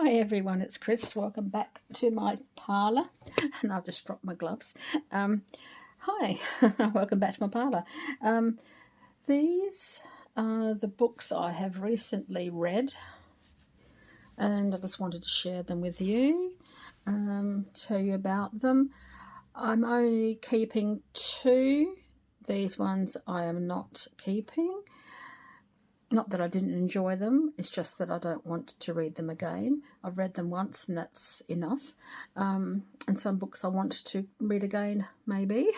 Hi everyone, it's Chris. Welcome back to my parlour. And I've just dropped my gloves. Hi, welcome back to my parlour. These are the books I have recently read, and I just wanted to share them with you, tell you about them. I'm only keeping 2. These ones I am not keeping. Not that I didn't enjoy them, it's just that I don't want to read them again. I've read them once and that's enough. And some books I want to read again, maybe,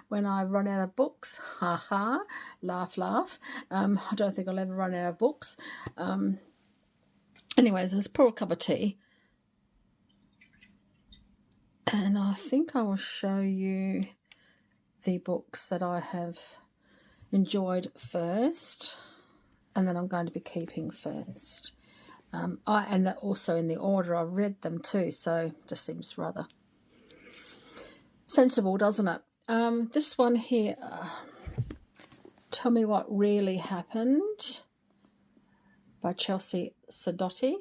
when I run out of books. Ha ha, laugh, laugh. I don't think I'll ever run out of books. Anyways, let's pour a cup of tea. And I think I will show you the books that I have enjoyed first, and then I'm going to be keeping first. And also in the order I've read them too, so it just seems rather sensible, doesn't it? This one here, Tell Me What Really Happened by Chelsea Sadotti.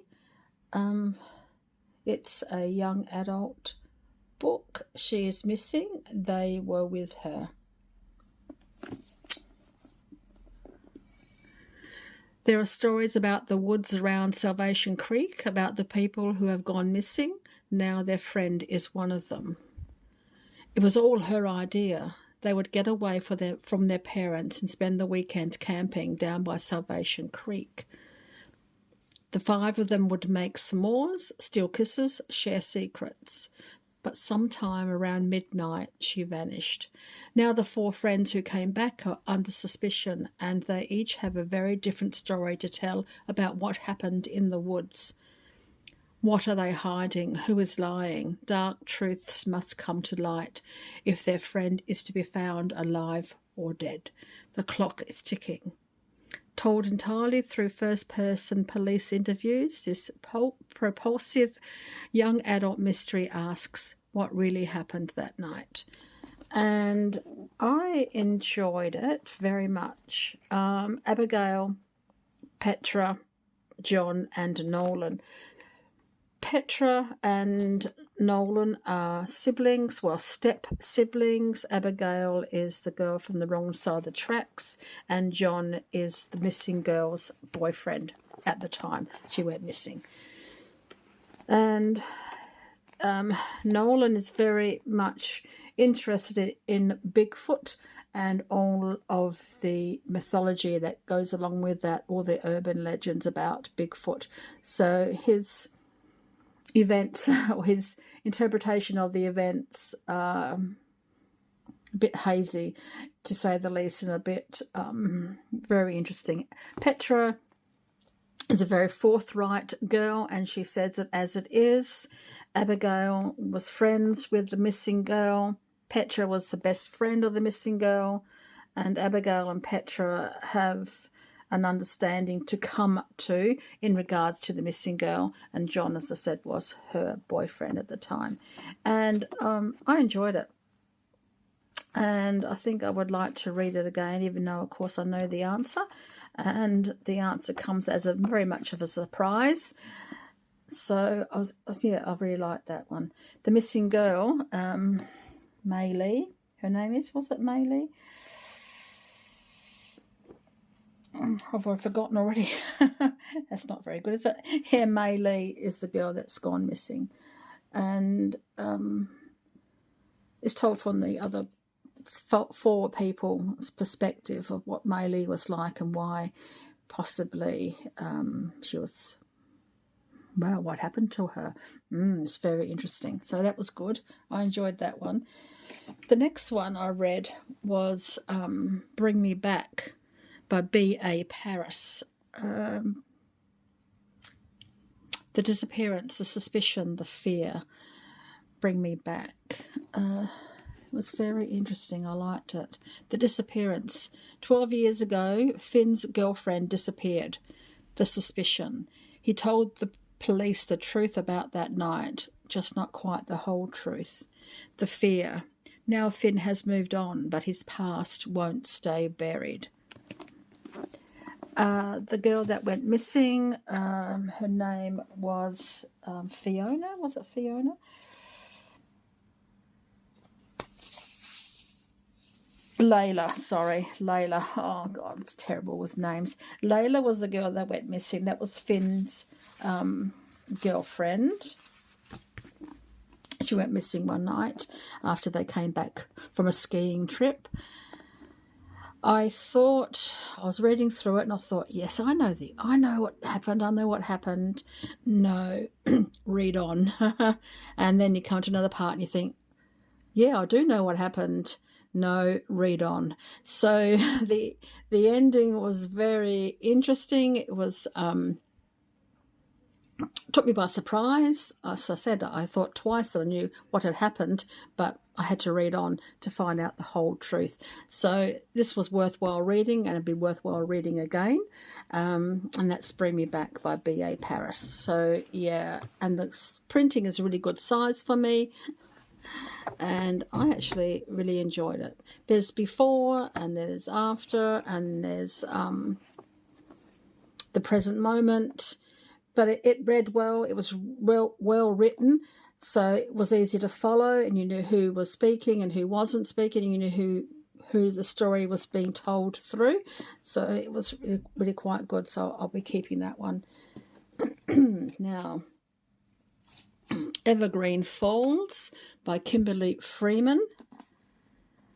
It's a young adult book. She is missing. They were with her. There are stories about the woods around Salvation Creek, about the people who have gone missing. Now their friend is one of them. It was all her idea. They would get away from their parents and spend the weekend camping down by Salvation Creek. The 5 of them would make s'mores, steal kisses, share secrets. But sometime around midnight she vanished. Now the 4 friends who came back are under suspicion, and they each have a very different story to tell about what happened in the woods. What are they hiding? Who is lying? Dark truths must come to light if their friend is to be found alive or dead. The clock is ticking. Told entirely through first-person police interviews, this propulsive young adult mystery asks what really happened that night. And I enjoyed it very much. Abigail, Petra, John and Nolan. Petra and Nolan are siblings, well, step-siblings. Abigail is the girl from the wrong side of the tracks, and John is the missing girl's boyfriend at the time she went missing. And Nolan is very much interested in Bigfoot and all of the mythology that goes along with that, all the urban legends about Bigfoot. So his events, or his interpretation of the events, a bit hazy to say the least, and a bit very interesting. Petra is a very forthright girl, and she says it as it is. Abigail was friends with the missing girl. Petra was the best friend of the missing girl, and Abigail and Petra have an understanding to come to in regards to the missing girl, and John, as I said, was her boyfriend at the time. And I enjoyed it, and I think I would like to read it again, even though of course I know the answer, and the answer comes as a very much of a surprise. So I really liked that one. The missing girl, Maylee, her name was it Maylee? Have I forgotten already? That's not very good, is it? Yeah, Maylee is the girl that's gone missing, and it's told from the other 4 people's perspective of what Maylee was like and why possibly she was, well, what happened to her. It's very interesting. So that was good. I enjoyed that one. The next one I read was Bring Me Back by B.A. Paris. The disappearance, the suspicion, the fear. Bring Me Back. It was very interesting. I liked it. The disappearance. 12 years ago, Finn's girlfriend disappeared. The suspicion. He told the police the truth about that night, just not quite the whole truth. The fear. Now Finn has moved on, but his past won't stay buried. The girl that went missing, her name was Fiona. Was it Fiona? Layla, sorry, Layla. Oh God, it's terrible with names. Layla was the girl that went missing. That was Finn's girlfriend. She went missing one night after they came back from a skiing trip. I was reading through it and I thought, yes, I know what happened. I know what happened. No, read on. And then you come to another part and you think, yeah, I do know what happened. No, read on. So the ending was very interesting. It was took me by surprise. As I said, I thought twice that I knew what had happened, but I had to read on to find out the whole truth. So this was worthwhile reading, and it'd be worthwhile reading again. And that's Bring Me Back by B.A. Paris. So yeah, and the printing is a really good size for me, and I actually really enjoyed it. There's before and there's after, and there's the present moment, but it read well. It was well written, so it was easy to follow, and you knew who was speaking and who wasn't speaking, and you knew who the story was being told through. So it was really quite good. So I'll be keeping that one. Now, Evergreen Falls by Kimberly Freeman.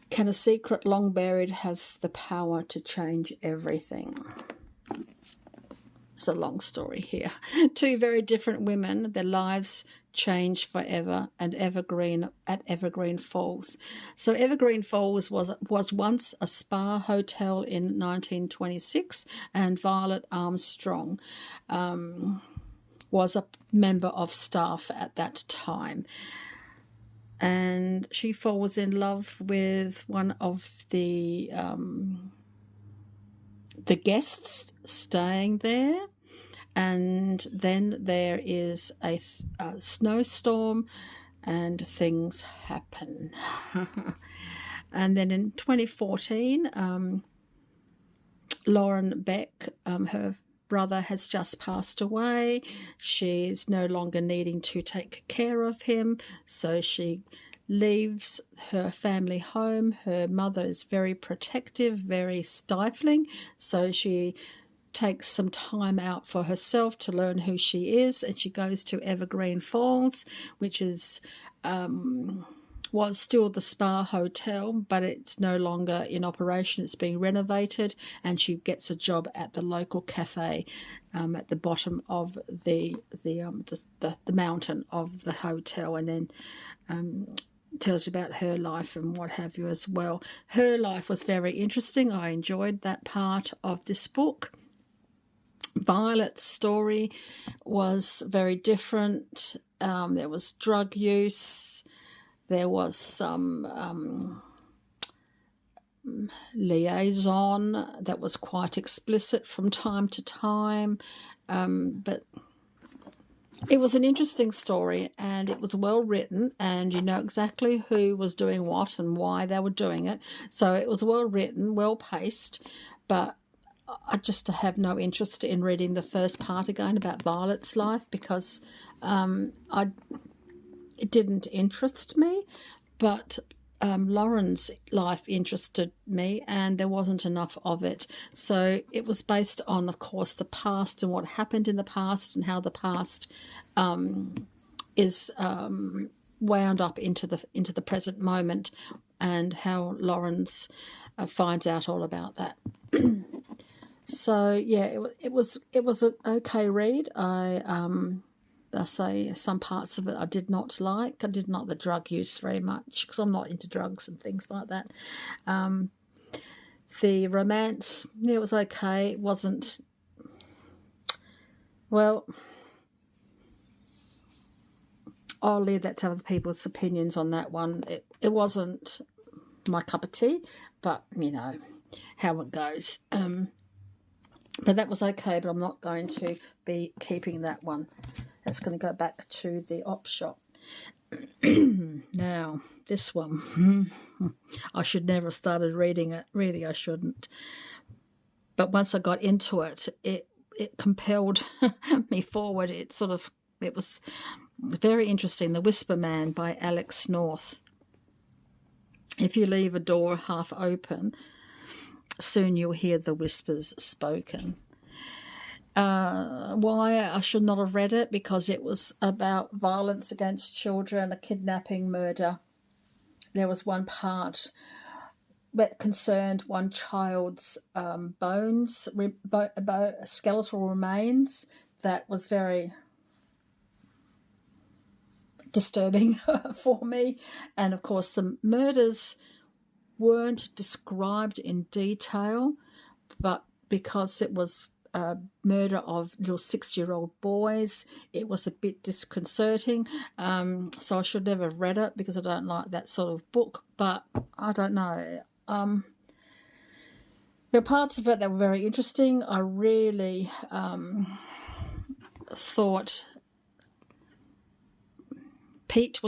Can a secret long buried have the power to change everything? It's a long story here. Two very different women, their lives changed forever, and Evergreen Falls. So Evergreen Falls was once a spa hotel in 1926, and Violet Armstrong was a member of staff at that time. And she falls in love with one of the guests staying there, and then there is a snowstorm and things happen. And then in 2014, Lauren Beck, her brother has just passed away. She's no longer needing to take care of him, so she leaves her family home. Her mother is very protective, very stifling, so she takes some time out for herself to learn who she is, and she goes to Evergreen Falls, which is was still the spa hotel, but it's no longer in operation. It's being renovated, and she gets a job at the local cafe at the bottom of the mountain of the hotel, and then tells you about her life and what have you as well. Her life was very interesting. I enjoyed that part of this book. Violet's story was very different. There was drug use. There was some liaison that was quite explicit from time to time, but it was an interesting story, and it was well written, and you know exactly who was doing what and why they were doing it. So it was well written, well paced, but I just have no interest in reading the first part again about Violet's life, because it didn't interest me, but Lauren's life interested me, and there wasn't enough of it. So it was based on, of course, the past and what happened in the past, and how the past is wound up into the present moment, and how Lauren's finds out all about that. So yeah, it was an okay read. I say some parts of it I did not like. I did not the drug use very much, because I'm not into drugs and things like that. The romance, yeah, it was okay. It wasn't, well, I'll leave that to other people's opinions on that one. It wasn't my cup of tea, but you know how it goes. But that was okay, but I'm not going to be keeping that one. That's going to go back to the op shop. Now, this one. I should never have started reading it. Really, I shouldn't. but once I got into it, it compelled me forward. It was very interesting. The Whisper Man by Alex North. If you leave a door half open, soon you'll hear the whispers spoken. Why I should not have read it? Because it was about violence against children, a kidnapping, murder. There was one part that concerned one child's bones, skeletal remains, that was very disturbing for me. And of course, the murders weren't described in detail, but because it was a murder of little 6-year-old boys, it was a bit disconcerting. So I should never have read it because I don't like that sort of book. But I don't know. There are parts of it that were very interesting. I really thought Pete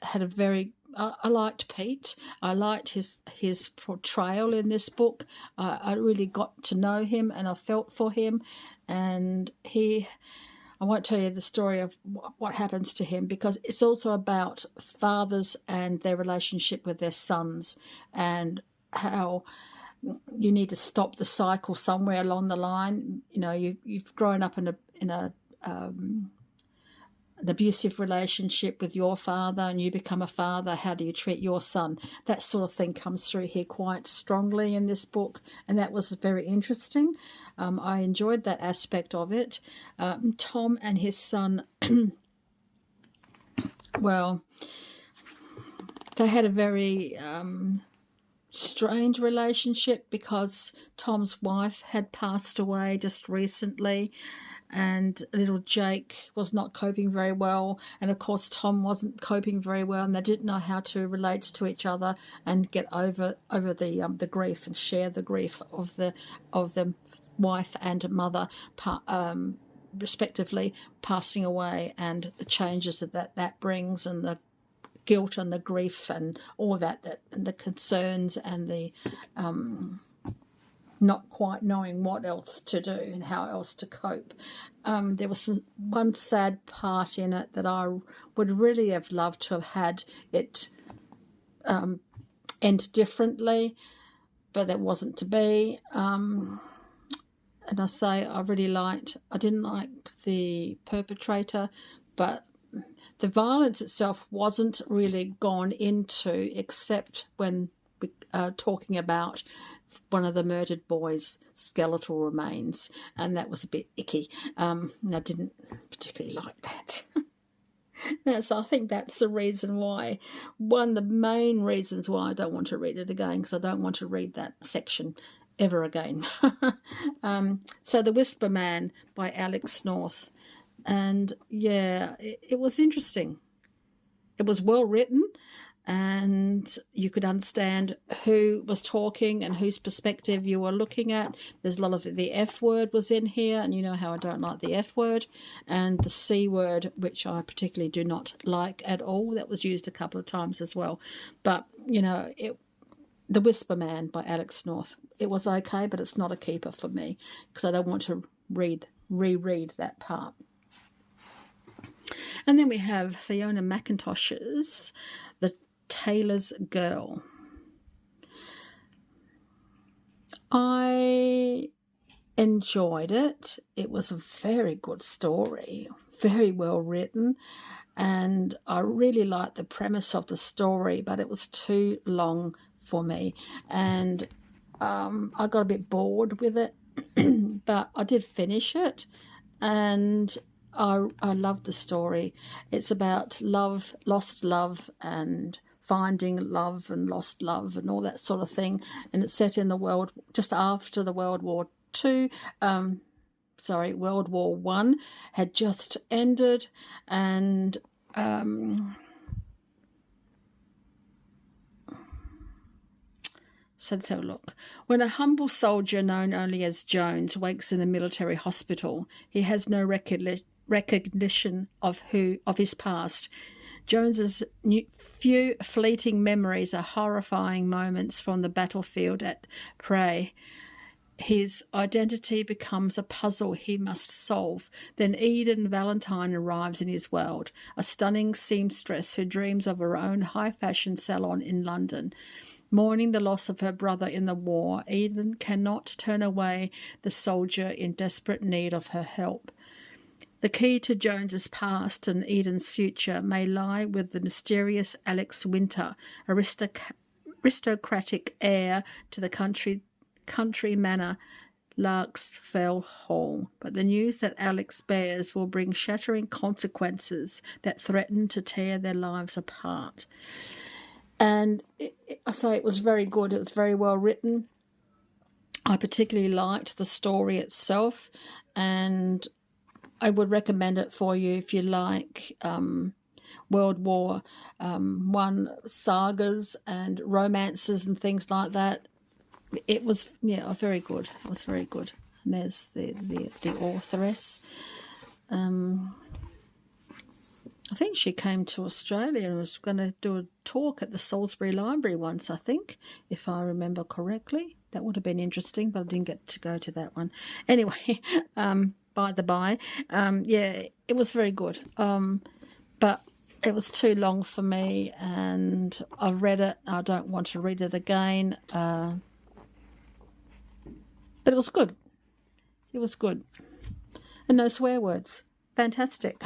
had a very... I liked Pete. I liked his portrayal in this book. I really got to know him, and I felt for him. And I won't tell you the story of what happens to him, because it's also about fathers and their relationship with their sons, and how you need to stop the cycle somewhere along the line. You know, you've grown up in an abusive relationship with your father, and you become a father. How do you treat your son? That sort of thing comes through here quite strongly in this book, and that was very interesting. I enjoyed that aspect of it. Tom and his son, well, they had a very strange relationship, because Tom's wife had passed away just recently, and little Jake was not coping very well, and of course Tom wasn't coping very well, and they didn't know how to relate to each other and get over the grief and share the grief of the wife and mother, respectively, passing away, and the changes that brings, and the guilt and the grief and all that and the concerns, and the not quite knowing what else to do and how else to cope. There was one sad part in it that I would really have loved to have had it end differently, but that wasn't to be. And I say I didn't like the perpetrator, but the violence itself wasn't really gone into, except when we are talking about one of the murdered boys' skeletal remains, and that was a bit icky. I didn't particularly like that. So I think that's the reason why, one of the main reasons why I don't want to read it again, because I don't want to read that section ever again. So The Whisper Man by Alex North. And yeah, it was interesting. It was well written, and you could understand who was talking and whose perspective you were looking at. There's a lot of the F word was in here, and you know how I don't like the F word, and the C word, which I particularly do not like at all. That was used a couple of times as well. But, you know, The Whisper Man by Alex North, it was okay, but it's not a keeper for me, because I don't want to reread that part. And then we have Fiona McIntosh's The Tailor's Girl. I enjoyed it. It was a very good story, very well written, and I really liked the premise of the story, but it was too long for me, and I got a bit bored with it, but I did finish it, and I loved the story. It's about love, lost love, and finding love and lost love and all that sort of thing. And it's set in the world just after the World War One had just ended, and so let's have a look. When a humble soldier known only as Jones wakes in a military hospital, he has no recognition of his past. Jones's few fleeting memories are horrifying moments from the battlefield at Prey. His identity becomes a puzzle he must solve. Then Eden Valentine arrives in his world, a stunning seamstress who dreams of her own high-fashion salon in London. Mourning the loss of her brother in the war, Eden cannot turn away the soldier in desperate need of her help. The key to Jones's past and Eden's future may lie with the mysterious Alex Winter, aristocratic heir to the country manor Larkspur Hall. But the news that Alex bears will bring shattering consequences that threaten to tear their lives apart. And I say it was very good. It was very well written. I particularly liked the story itself, and I would recommend it for you if you like World War One sagas and romances and things like that. It was, yeah, very good. It was very good. And there's the authoress. I think she came to Australia and was going to do a talk at the Salisbury Library once, I think, if I remember correctly. That would have been interesting, but I didn't get to go to that one. Anyway, by the by, yeah, it was very good. But it was too long for me, and I've read it. I don't want to read it again. But it was good. It was good. And no swear words. Fantastic.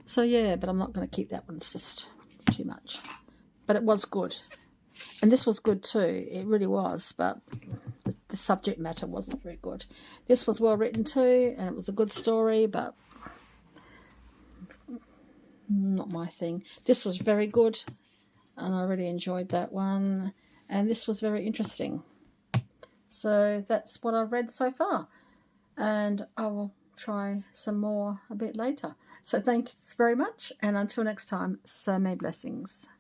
So yeah, but I'm not going to keep that one. It's just too much. But it was good. And this was good too. It really was. But the subject matter wasn't very good. This was well written too, and it was a good story, but not my thing. This was very good, and I really enjoyed that one. And this was very interesting. So that's what I've read so far. And I will try some more a bit later. So thanks very much, and until next time, so many blessings.